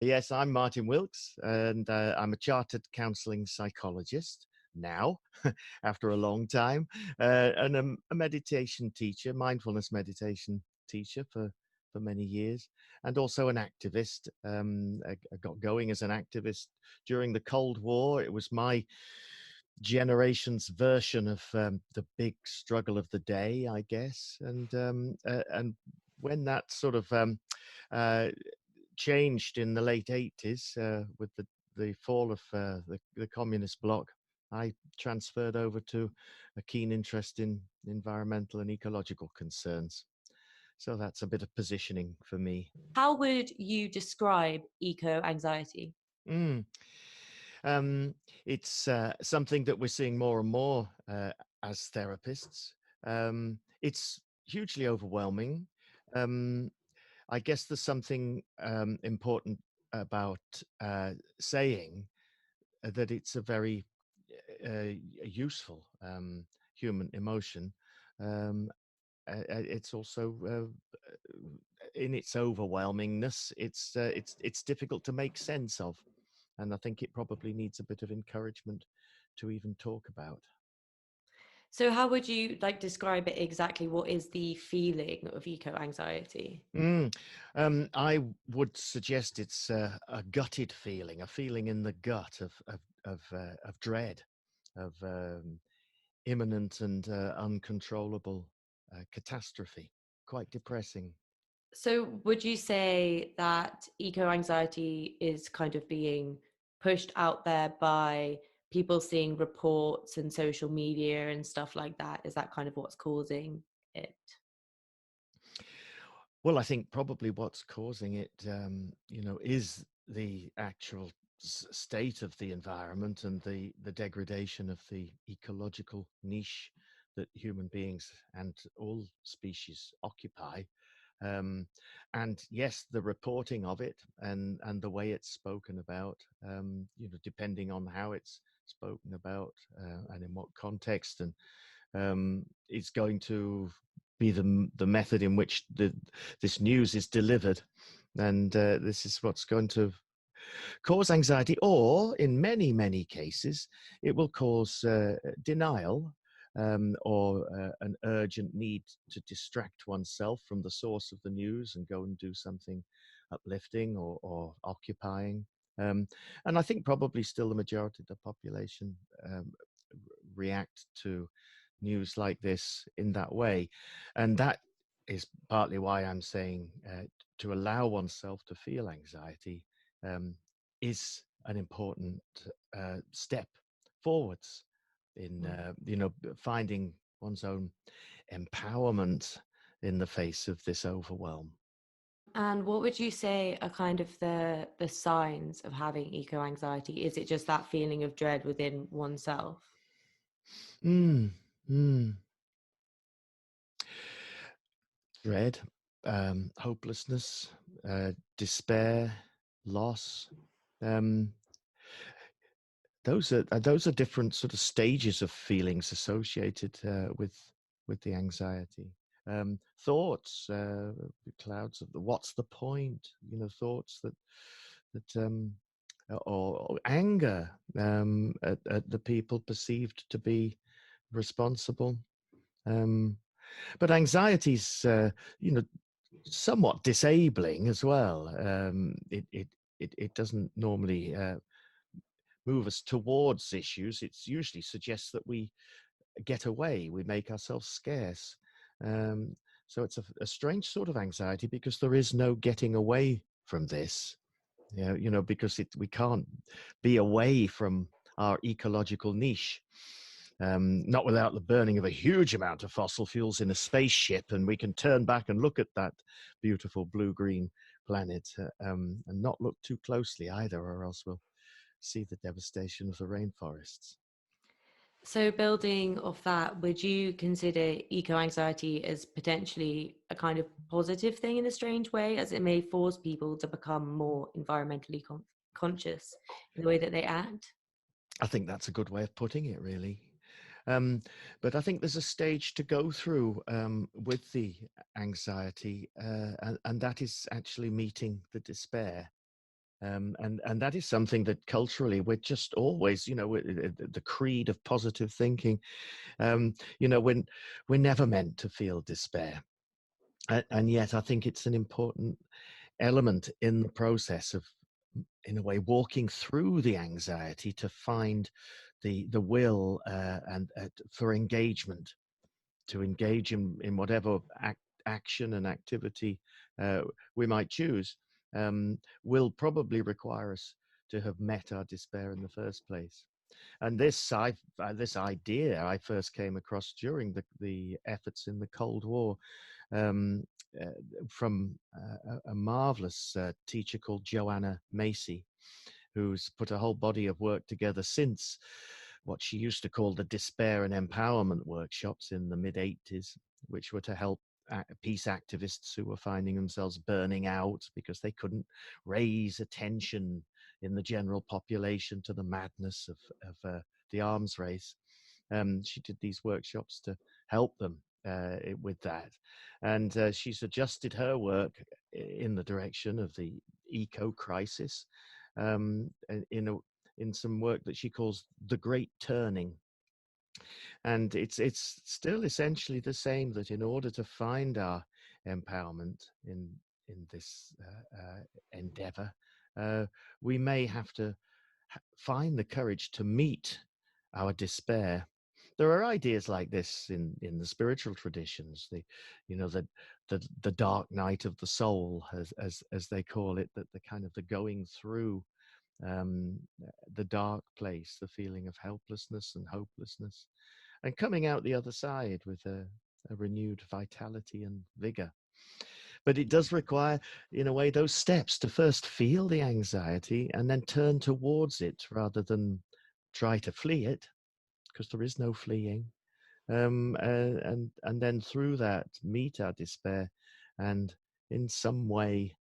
Yes, I'm Martin Wilkes, and I'm a chartered counseling psychologist now, after a long time, and a meditation teacher, mindfulness meditation teacher for many years, and also an activist. I got going as an activist during the Cold War. It was my generation's version of the big struggle of the day, I guess, and when that sort of uh, changed in the late 80s with the fall of the communist bloc, I transferred over to a keen interest in environmental and ecological concerns. So that's a bit of positioning for me. How would you describe eco anxiety? Mm. Um, it's something that we're seeing more and more as therapists. It's hugely overwhelming. Um, I guess there's something important about saying that it's a very useful human emotion. Um, it's also in its overwhelmingness, it's difficult to make sense of, and I think it probably needs a bit of encouragement to even talk about. So, how would you like describe it exactly? What is the feeling of eco anxiety? Mm. I would suggest it's a gutted feeling, a feeling in the gut of dread, of imminent and uncontrollable catastrophe. Quite depressing. So, would you say that eco anxiety is kind of being pushed out there by people seeing reports and social media and stuff like that? Is that kind of what's causing it? Well, I think probably what's causing it, is the actual state of the environment and the degradation of the ecological niche that human beings and all species occupy. Um, and yes, the reporting of it and the way it's spoken about, depending on how it's spoken about and in what context, and it's going to be the method in which this news is delivered, and this is what's going to cause anxiety, or in many cases, it will cause denial, or an urgent need to distract oneself from the source of the news and go and do something uplifting or occupying. Um, and I think probably still the majority of the population um, react to news like this in that way. And that is partly why I'm saying to allow oneself to feel anxiety um, is an important step forwards in Mm. finding one's own empowerment in the face of this overwhelm. And what would you say are kind of the signs of having eco anxiety? Is it just that feeling of dread within oneself? Mm, mm. Dread, hopelessness, despair, loss. Um, those are different sort of stages of feelings associated with the anxiety. Thoughts, clouds of the what's the point? Thoughts or anger at the people perceived to be responsible. Um, but anxiety's, somewhat disabling as well. It doesn't normally move us towards issues. It usually suggests that we get away, we make ourselves scarce. Um, so it's a strange sort of anxiety because there is no getting away from this. Because we can't be away from our ecological niche. Not without the burning of a huge amount of fossil fuels in a spaceship, and we can turn back and look at that beautiful blue-green planet, and not look too closely either, or else we'll see the devastation of the rainforests. So, building off that, would you consider eco anxiety as potentially a kind of positive thing in a strange way, as it may force people to become more environmentally conscious in the way that they act? I think that's a good way of putting it, really. Um, but I think there's a stage to go through with the anxiety, and that is actually meeting the despair. And that is something that culturally we're just always, the creed of positive thinking. We're never meant to feel despair, and yet I think it's an important element in the process of, in a way, walking through the anxiety to find the will and for engagement, to engage in whatever action and activity uh, we might choose, will probably require us to have met our despair in the first place. And this idea I first came across during the efforts in the Cold War, um, uh, from a marvelous teacher called Joanna Macy, who's put a whole body of work together since what she used to call the despair and empowerment workshops in the mid 80s, which were to help peace activists who were finding themselves burning out because they couldn't raise attention in the general population to the madness of the arms race. She did these workshops to help them with that. And she's adjusted her work in the direction of the eco crisis, um, in, a, in some work that she calls the Great Turning. And it's still essentially the same, that in order to find our empowerment in this endeavor, uh, we may have to find the courage to meet our despair. There are ideas like this in the spiritual traditions, the dark night of the soul, as they call it, that the kind of the going through um, the dark place, the feeling of helplessness and hopelessness, and coming out the other side with a renewed vitality and vigor. But it does require, in a way, those steps to first feel the anxiety and then turn towards it rather than try to flee it, because there is no fleeing. And then through that meet our despair, and in some way,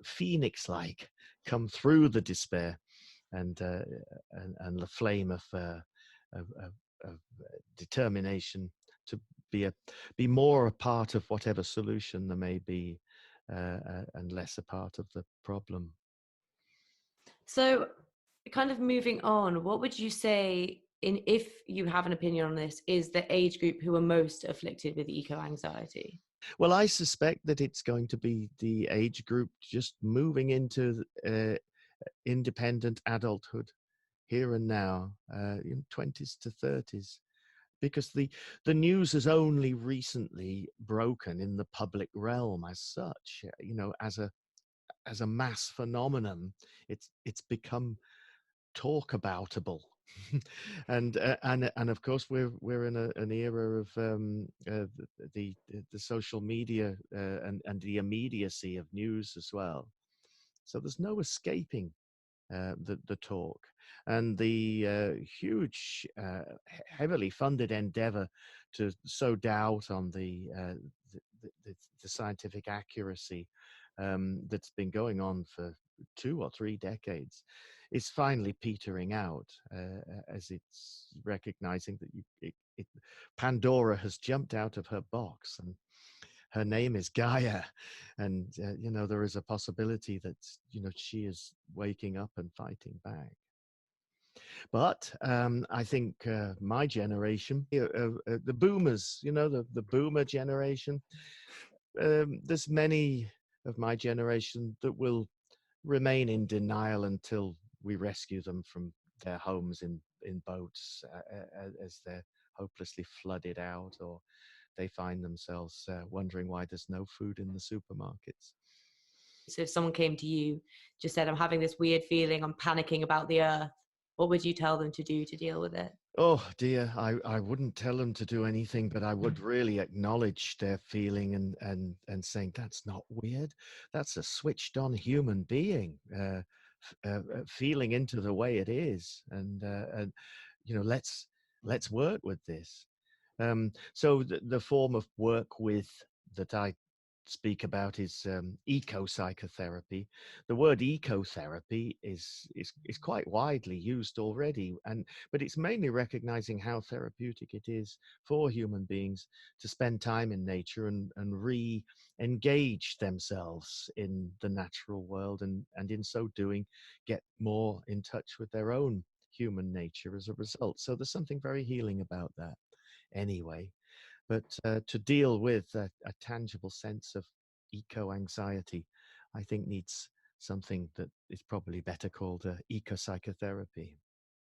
phoenix-like, come through the despair, and and the flame of determination to be be more a part of whatever solution there may be, and less a part of the problem. So, kind of moving on, what would you say, in if you have an opinion on this, is the age group who are most afflicted with eco anxiety? Well, I suspect that it's going to be the age group just moving into independent adulthood here and now, in 20s to 30s, because the news has only recently broken in the public realm as such, as a mass phenomenon. It's become talk aboutable. And of course we're in an era of the social media, and the immediacy of news as well, so there's no escaping the talk, and the huge, heavily funded endeavor to sow doubt on the scientific accuracy, that's been going on for 2 or 3 decades, is finally petering out, as it's recognizing that Pandora has jumped out of her box, and her name is Gaia, and there is a possibility that she is waking up and fighting back. But I think my generation, the boomers, the boomer generation, there's many of my generation that will remain in denial until we rescue them from their homes in boats, as they're hopelessly flooded out, or they find themselves wondering why there's no food in the supermarkets. So, if someone came to you, just said, I'm having this weird feeling, I'm panicking about the earth, what would you tell them to do to deal with it? Oh dear, I wouldn't tell them to do anything, but I would really acknowledge their feeling, and saying, that's not weird. That's a switched on human being, feeling into the way it is. And let's work with this. So the form of work with that I speak about is eco psychotherapy. The word ecotherapy is quite widely used already, and but it's mainly recognizing how therapeutic it is for human beings to spend time in nature and re-engage themselves in the natural world, and in so doing get more in touch with their own human nature as a result. So there's something very healing about that anyway. But to deal with a tangible sense of eco anxiety, I think needs something that is probably better called eco psychotherapy.